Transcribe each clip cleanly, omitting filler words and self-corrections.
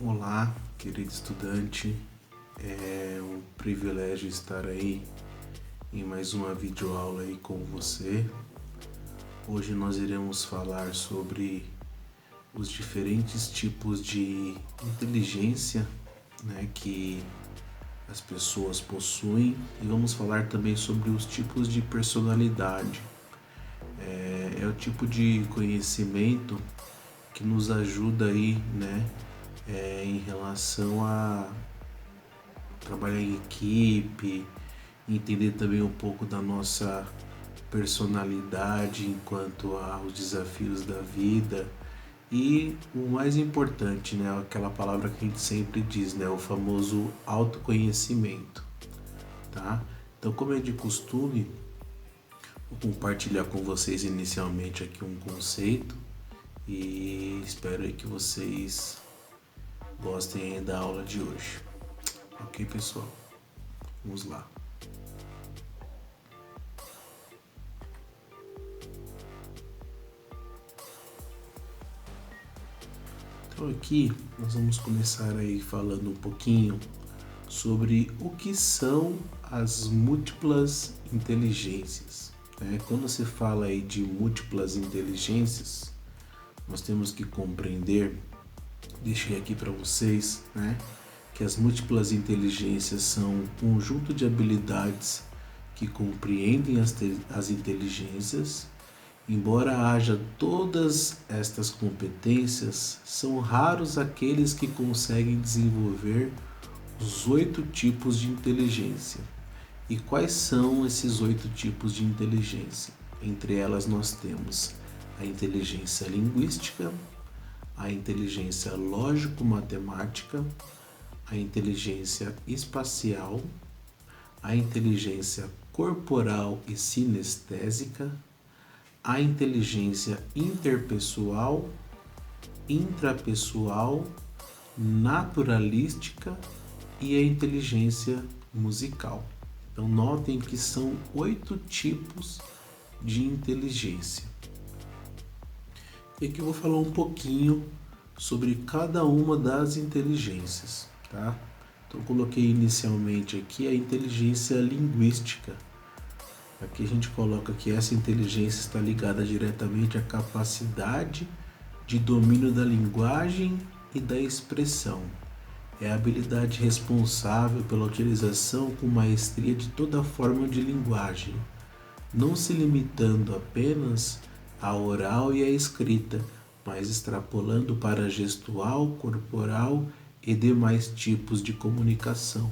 Olá, querido estudante, é um privilégio estar aí em mais uma videoaula aí com você. Hoje nós iremos falar sobre os diferentes tipos de inteligência, que as pessoas possuem, e vamos falar também sobre os tipos de personalidade. É o tipo de conhecimento que nos ajuda aí, em relação a trabalhar em equipe, entender também um pouco da nossa personalidade enquanto aos desafios da vida e o mais importante, aquela palavra que a gente sempre diz, o famoso autoconhecimento, tá? Então, como é de costume, vou compartilhar com vocês inicialmente aqui um conceito e espero aí que vocês gostem da aula de hoje. Ok, pessoal? Vamos lá. Então aqui nós vamos começar aí falando um pouquinho sobre o que são as múltiplas inteligências. Quando se fala aí de múltiplas inteligências, nós temos que compreender, deixei aqui para vocês, que as múltiplas inteligências são um conjunto de habilidades que compreendem as inteligências. Embora haja todas estas competências, são raros aqueles que conseguem desenvolver os 8 tipos de inteligência. E quais são esses 8 tipos de inteligência? Entre elas nós temos a inteligência linguística, a inteligência lógico-matemática, a inteligência espacial, a inteligência corporal e sinestésica, a inteligência interpessoal, intrapessoal, naturalística e a inteligência musical. Então notem que são 8 tipos de inteligência. E aqui eu vou falar um pouquinho sobre cada uma das inteligências, tá? Então coloquei inicialmente aqui a inteligência linguística. Aqui a gente coloca que essa inteligência está ligada diretamente à capacidade de domínio da linguagem e da expressão. É a habilidade responsável pela utilização com maestria de toda forma de linguagem, não se limitando apenas à oral e à escrita, mas extrapolando para a gestual, corporal e demais tipos de comunicação.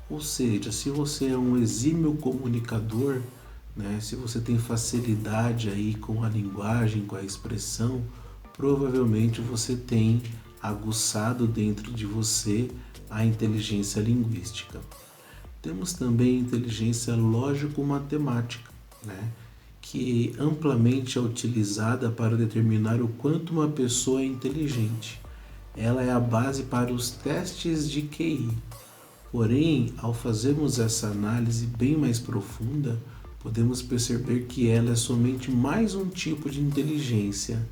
Ou seja, se você é um exímio comunicador, se você tem facilidade aí com a linguagem, com a expressão, provavelmente você tem aguçado dentro de você a inteligência linguística. Temos também a inteligência lógico-matemática, que amplamente é utilizada para determinar o quanto uma pessoa é inteligente. Ela é a base para os testes de QI. Porém, ao fazermos essa análise bem mais profunda, podemos perceber que ela é somente mais um tipo de inteligência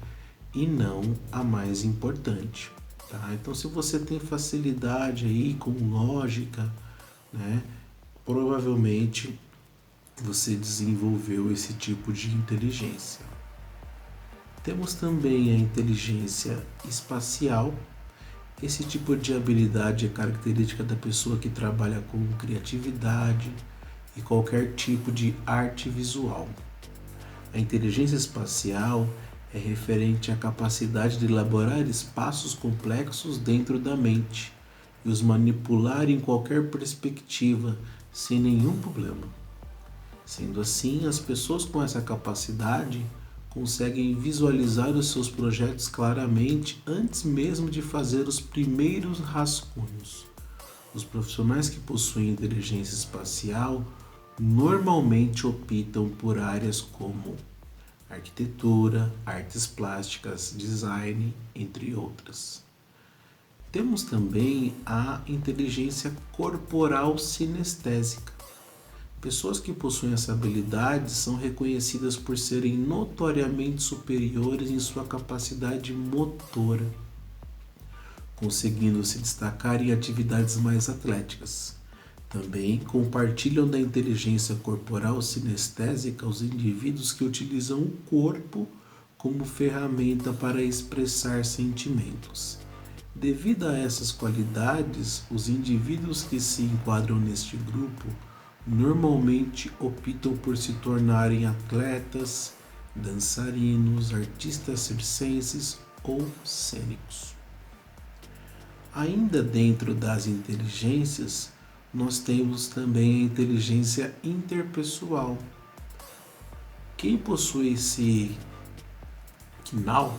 e não a mais importante. Tá? Então, se você tem facilidade aí com lógica, provavelmente você desenvolveu esse tipo de inteligência. Temos também a inteligência espacial. Esse tipo de habilidade é característica da pessoa que trabalha com criatividade e qualquer tipo de arte visual. A inteligência espacial é referente à capacidade de elaborar espaços complexos dentro da mente e os manipular em qualquer perspectiva sem nenhum problema. Sendo assim, as pessoas com essa capacidade conseguem visualizar os seus projetos claramente antes mesmo de fazer os primeiros rascunhos. Os profissionais que possuem inteligência espacial normalmente optam por áreas como arquitetura, artes plásticas, design, entre outras. Temos também a inteligência corporal sinestésica. Pessoas que possuem essa habilidade são reconhecidas por serem notoriamente superiores em sua capacidade motora. conseguindo se destacar em atividades mais atléticas. Também compartilham da inteligência corporal sinestésica os indivíduos que utilizam o corpo como ferramenta para expressar sentimentos. Devido a essas qualidades, os indivíduos que se enquadram neste grupo normalmente optam por se tornarem atletas, dançarinos, artistas circenses ou cênicos. Ainda dentro das inteligências, nós temos também a inteligência interpessoal. Quem possui esse know,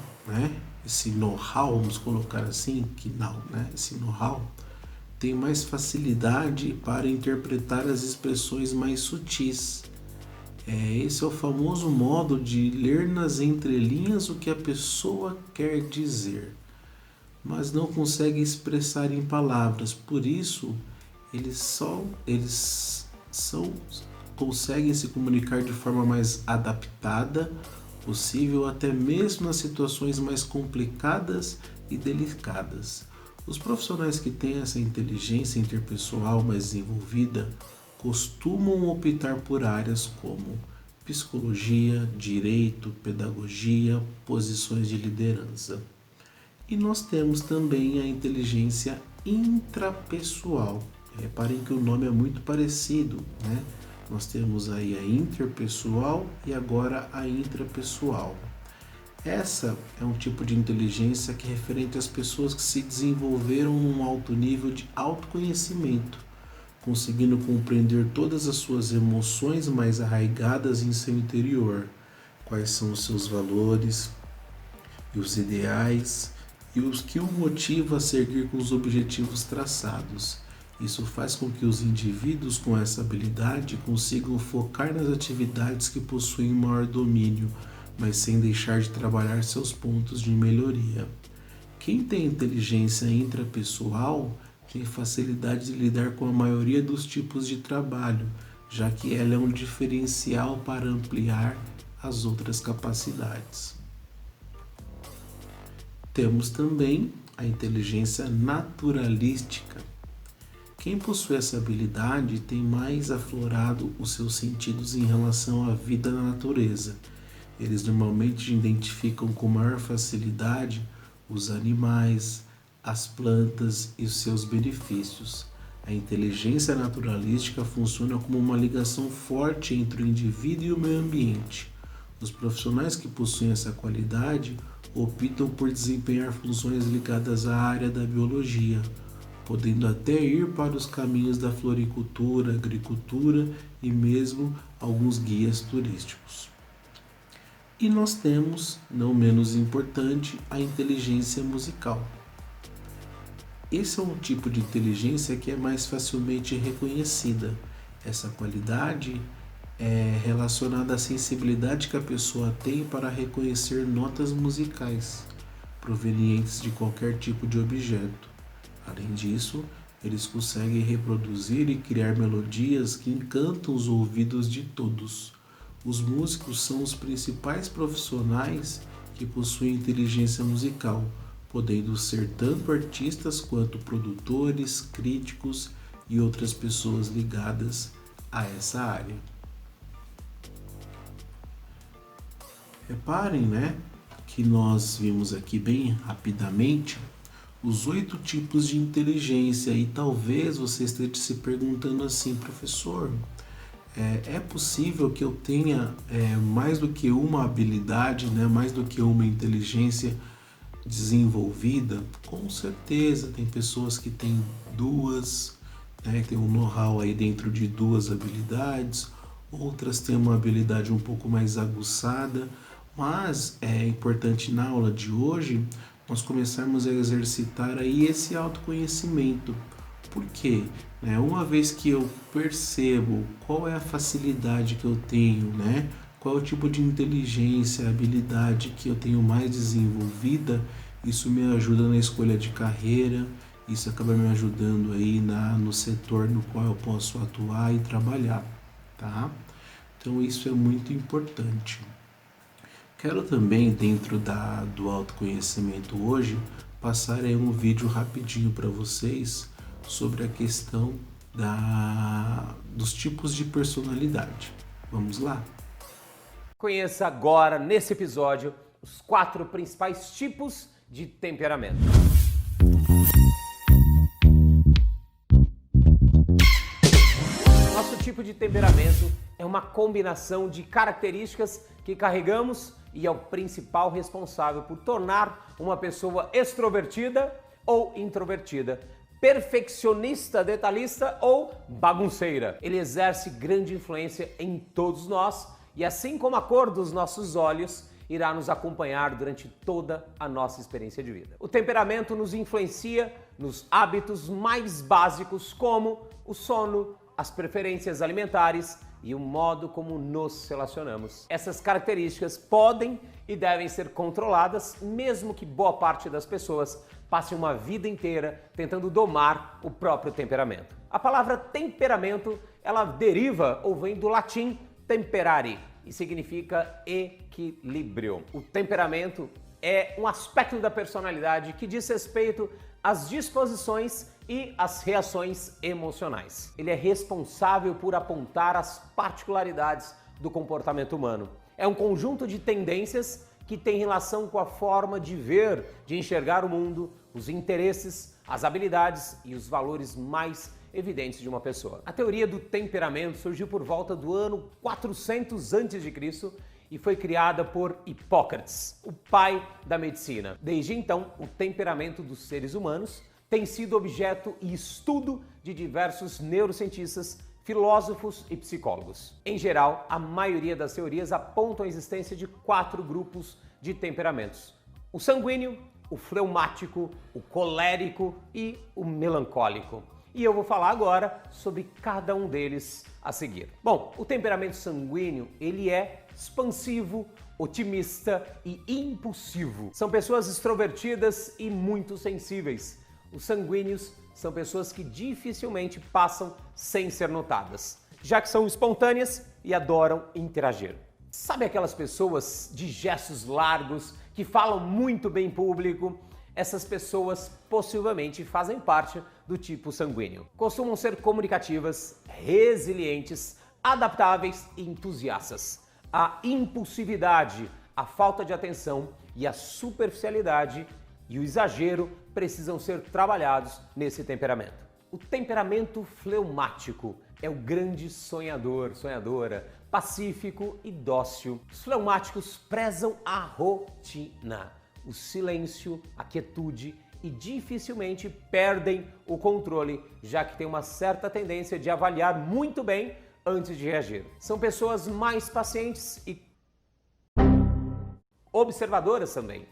esse know-how, vamos colocar assim, esse know-how, tem mais facilidade para interpretar as expressões mais sutis. Esse é o famoso modo de ler nas entrelinhas o que a pessoa quer dizer, mas não consegue expressar em palavras. Por isso, eles conseguem se comunicar de forma mais adaptada possível, até mesmo nas situações mais complicadas e delicadas. Os profissionais que têm essa inteligência interpessoal mais desenvolvida costumam optar por áreas como psicologia, direito, pedagogia, posições de liderança. E nós temos também a inteligência intrapessoal. Reparem que o nome é muito parecido, né? Nós temos aí a interpessoal e agora a intrapessoal. Essa é um tipo de inteligência que é referente às pessoas que se desenvolveram num alto nível de autoconhecimento, conseguindo compreender todas as suas emoções mais arraigadas em seu interior, quais são os seus valores e os ideais e os que o motivam a seguir com os objetivos traçados. Isso faz com que os indivíduos com essa habilidade consigam focar nas atividades que possuem maior domínio, mas sem deixar de trabalhar seus pontos de melhoria. Quem tem inteligência intrapessoal tem facilidade de lidar com a maioria dos tipos de trabalho, já que ela é um diferencial para ampliar as outras capacidades. Temos também a inteligência naturalística. Quem possui essa habilidade tem mais aflorado os seus sentidos em relação à vida na natureza. Eles normalmente identificam com maior facilidade os animais, as plantas e os seus benefícios. A inteligência naturalística funciona como uma ligação forte entre o indivíduo e o meio ambiente. Os profissionais que possuem essa qualidade optam por desempenhar funções ligadas à área da biologia, podendo até ir para os caminhos da floricultura, agricultura e mesmo alguns guias turísticos. E nós temos, não menos importante, a inteligência musical. Esse é um tipo de inteligência que é mais facilmente reconhecida. Essa qualidade é relacionada à sensibilidade que a pessoa tem para reconhecer notas musicais provenientes de qualquer tipo de objeto. Além disso, eles conseguem reproduzir e criar melodias que encantam os ouvidos de todos. Os músicos são os principais profissionais que possuem inteligência musical, podendo ser tanto artistas quanto produtores, críticos e outras pessoas ligadas a essa área. Reparem, que nós vimos aqui bem rapidamente os 8 tipos de inteligência e talvez você esteja se perguntando assim, professor, é possível que eu tenha mais do que uma habilidade, mais do que uma inteligência desenvolvida? Com certeza, tem pessoas que têm duas, tem um know-how aí dentro de 2 habilidades, outras têm uma habilidade um pouco mais aguçada, mas é importante na aula de hoje nós começarmos a exercitar aí esse autoconhecimento. Por quê? Uma vez que eu percebo qual é a facilidade que eu tenho, qual é o tipo de inteligência, habilidade que eu tenho mais desenvolvida, isso me ajuda na escolha de carreira, isso acaba me ajudando aí no setor no qual eu posso atuar e trabalhar, tá? Então isso é muito importante. Quero também, dentro do autoconhecimento hoje, passar aí um vídeo rapidinho para vocês sobre a questão dos tipos de personalidade. Vamos lá? Conheça agora, nesse episódio, os 4 principais tipos de temperamento. Nosso tipo de temperamento é uma combinação de características que carregamos e é o principal responsável por tornar uma pessoa extrovertida ou introvertida, perfeccionista, detalhista ou bagunceira. Ele exerce grande influência em todos nós e, assim como a cor dos nossos olhos, irá nos acompanhar durante toda a nossa experiência de vida. O temperamento nos influencia nos hábitos mais básicos, como o sono, as preferências alimentares e o modo como nos relacionamos. Essas características podem e devem ser controladas, mesmo que boa parte das pessoas passe uma vida inteira tentando domar o próprio temperamento. A palavra temperamento, ela deriva ou vem do latim temperare e significa equilíbrio. O temperamento é um aspecto da personalidade que diz respeito às disposições e às reações emocionais. Ele é responsável por apontar as particularidades do comportamento humano. É um conjunto de tendências que tem relação com a forma de ver, de enxergar o mundo, os interesses, as habilidades e os valores mais evidentes de uma pessoa. A teoria do temperamento surgiu por volta do ano 400 a.C. e foi criada por Hipócrates, o pai da medicina. Desde então, o temperamento dos seres humanos tem sido objeto e estudo de diversos neurocientistas, filósofos e psicólogos. Em geral, a maioria das teorias apontam a existência de 4 grupos de temperamentos: o sanguíneo, o fleumático, o colérico e o melancólico. E eu vou falar agora sobre cada um deles a seguir. Bom, o temperamento sanguíneo, ele é expansivo, otimista e impulsivo. São pessoas extrovertidas e muito sensíveis. Os sanguíneos são pessoas que dificilmente passam sem ser notadas, já que são espontâneas e adoram interagir. Sabe aquelas pessoas de gestos largos que falam muito bem em público? Essas pessoas possivelmente fazem parte do tipo sanguíneo. Costumam ser comunicativas, resilientes, adaptáveis e entusiastas. A impulsividade, a falta de atenção e a superficialidade e o exagero precisam ser trabalhados nesse temperamento. O temperamento fleumático é o grande sonhador, sonhadora, pacífico e dócil. Os fleumáticos prezam a rotina, o silêncio, a quietude e dificilmente perdem o controle, já que tem uma certa tendência de avaliar muito bem antes de reagir. São pessoas mais pacientes e observadoras também.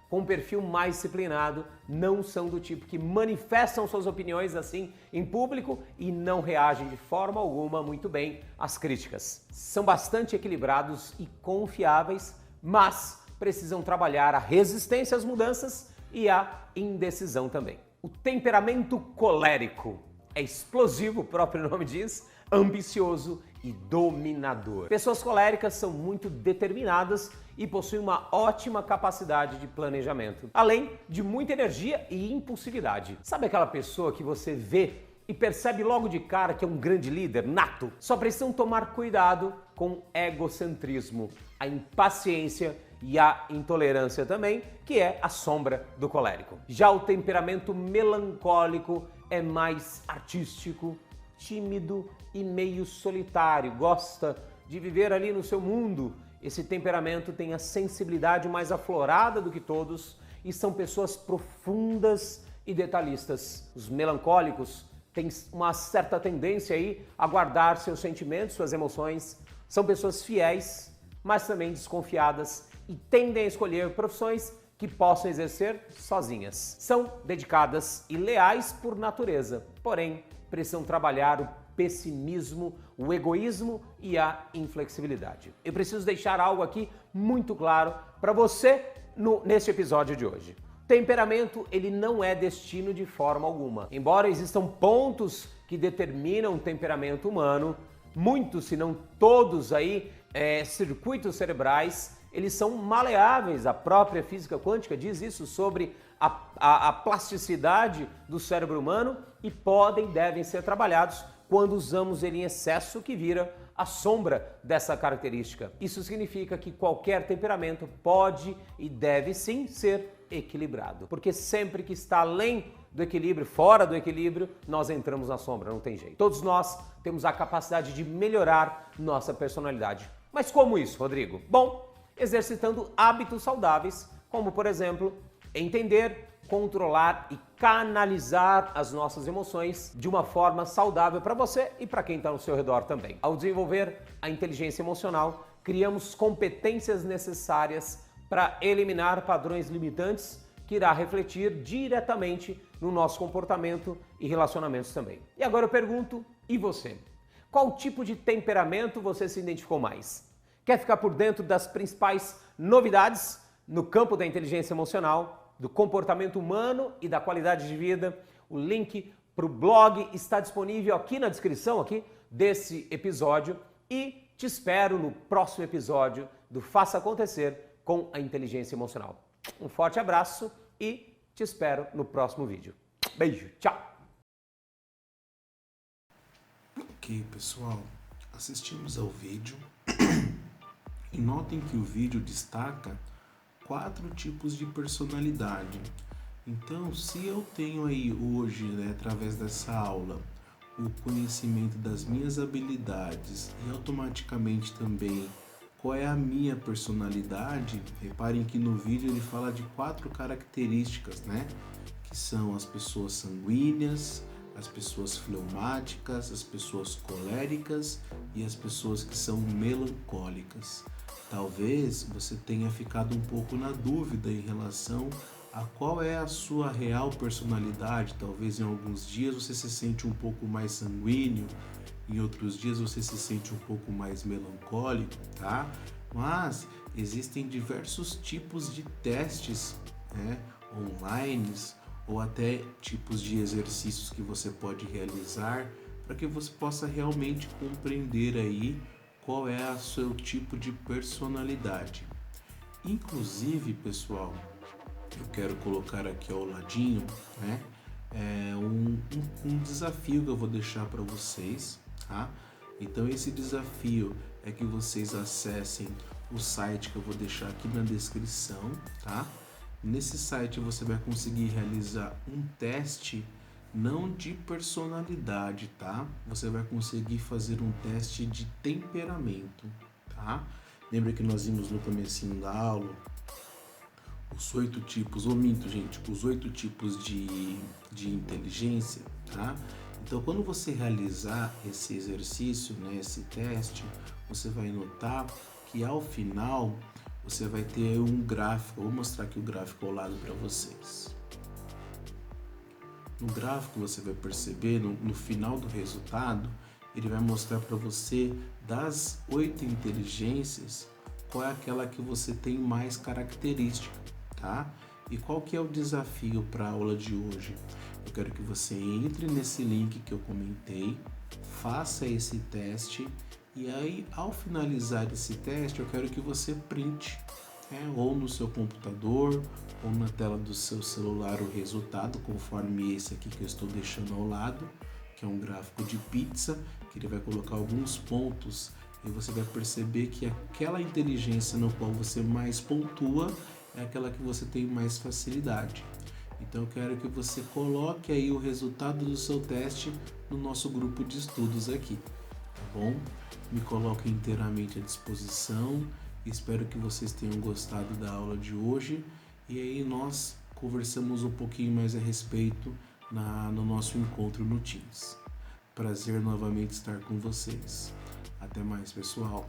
Com um perfil mais disciplinado, não são do tipo que manifestam suas opiniões assim em público e não reagem de forma alguma muito bem às críticas. São bastante equilibrados e confiáveis, mas precisam trabalhar a resistência às mudanças e a indecisão também. O temperamento colérico é explosivo, o próprio nome diz, ambicioso e dominador. Pessoas coléricas são muito determinadas e possuem uma ótima capacidade de planejamento, além de muita energia e impulsividade. Sabe aquela pessoa que você vê e percebe logo de cara que é um grande líder nato? Só precisam tomar cuidado com o egocentrismo, a impaciência e a intolerância também, que é a sombra do colérico. Já o temperamento melancólico é mais artístico, tímido e meio solitário, gosta de viver ali no seu mundo. Esse temperamento tem a sensibilidade mais aflorada do que todos e são pessoas profundas e detalhistas. Os melancólicos têm uma certa tendência aí a guardar seus sentimentos, suas emoções. São pessoas fiéis, mas também desconfiadas e tendem a escolher profissões que possam exercer sozinhas. São dedicadas e leais por natureza, porém precisam trabalhar o pessimismo, o egoísmo e a inflexibilidade. Eu preciso deixar algo aqui muito claro para você neste episódio de hoje. Temperamento, ele não é destino de forma alguma. Embora existam pontos que determinam o temperamento humano, muitos, se não todos aí, circuitos cerebrais, eles são maleáveis. A própria física quântica diz isso sobre a plasticidade do cérebro humano e devem ser trabalhados quando usamos ele em excesso, que vira a sombra dessa característica. Isso significa que qualquer temperamento pode e deve sim ser equilibrado, porque sempre que está além do equilíbrio, fora do equilíbrio, nós entramos na sombra, não tem jeito. Todos nós temos a capacidade de melhorar nossa personalidade. Mas como isso, Rodrigo? Bom, exercitando hábitos saudáveis, como por exemplo, entender, controlar e canalizar as nossas emoções de uma forma saudável para você e para quem está ao seu redor também. Ao desenvolver a inteligência emocional, criamos competências necessárias para eliminar padrões limitantes que irá refletir diretamente no nosso comportamento e relacionamentos também. E agora eu pergunto, e você? Qual tipo de temperamento você se identificou mais? Quer ficar por dentro das principais novidades no campo da inteligência emocional, do comportamento humano e da qualidade de vida? O link para o blog está disponível aqui na descrição desse episódio e te espero no próximo episódio do Faça Acontecer com a Inteligência Emocional. Um forte abraço e te espero no próximo vídeo. Beijo, tchau! Ok, pessoal, assistimos ao vídeo e notem que o vídeo destaca 4 tipos de personalidade. Então, se eu tenho aí hoje, através dessa aula, o conhecimento das minhas habilidades e automaticamente também qual é a minha personalidade, reparem que no vídeo ele fala de 4 características, que são as pessoas sanguíneas, as pessoas fleumáticas, as pessoas coléricas e as pessoas que são melancólicas. Talvez você tenha ficado um pouco na dúvida em relação a qual é a sua real personalidade. Talvez em alguns dias você se sente um pouco mais sanguíneo, em outros dias você se sente um pouco mais melancólico, tá? Mas existem diversos tipos de testes, online, ou até tipos de exercícios que você pode realizar para que você possa realmente compreender aí qual é o seu tipo de personalidade. Inclusive, pessoal, eu quero colocar aqui ao ladinho, um desafio que eu vou deixar para vocês, tá? Então esse desafio é que vocês acessem o site que eu vou deixar aqui na descrição, tá? Nesse site você vai conseguir realizar um teste não de personalidade, tá? Você vai conseguir fazer um teste de temperamento, tá? Lembra que nós vimos no comecinho da aula os 8 tipos, os 8 tipos de inteligência, tá? Então, quando você realizar esse exercício, esse teste, você vai notar que ao final você vai ter um gráfico. Eu vou mostrar aqui o gráfico ao lado para vocês. No gráfico você vai perceber, no final do resultado, ele vai mostrar para você das 8 inteligências, qual é aquela que você tem mais característica, tá? E qual que é o desafio para a aula de hoje? Eu quero que você entre nesse link que eu comentei, faça esse teste e aí ao finalizar esse teste eu quero que você printe, ou no seu computador ou na tela do seu celular o resultado, conforme esse aqui que eu estou deixando ao lado, que é um gráfico de pizza, que ele vai colocar alguns pontos e você vai perceber que aquela inteligência no qual você mais pontua é aquela que você tem mais facilidade. Então eu quero que você coloque aí o resultado do seu teste no nosso grupo de estudos aqui, tá bom? Me coloque inteiramente à disposição, espero que vocês tenham gostado da aula de hoje e aí nós conversamos um pouquinho mais a respeito no nosso encontro no Teams. Prazer novamente estar com vocês. Até mais, pessoal.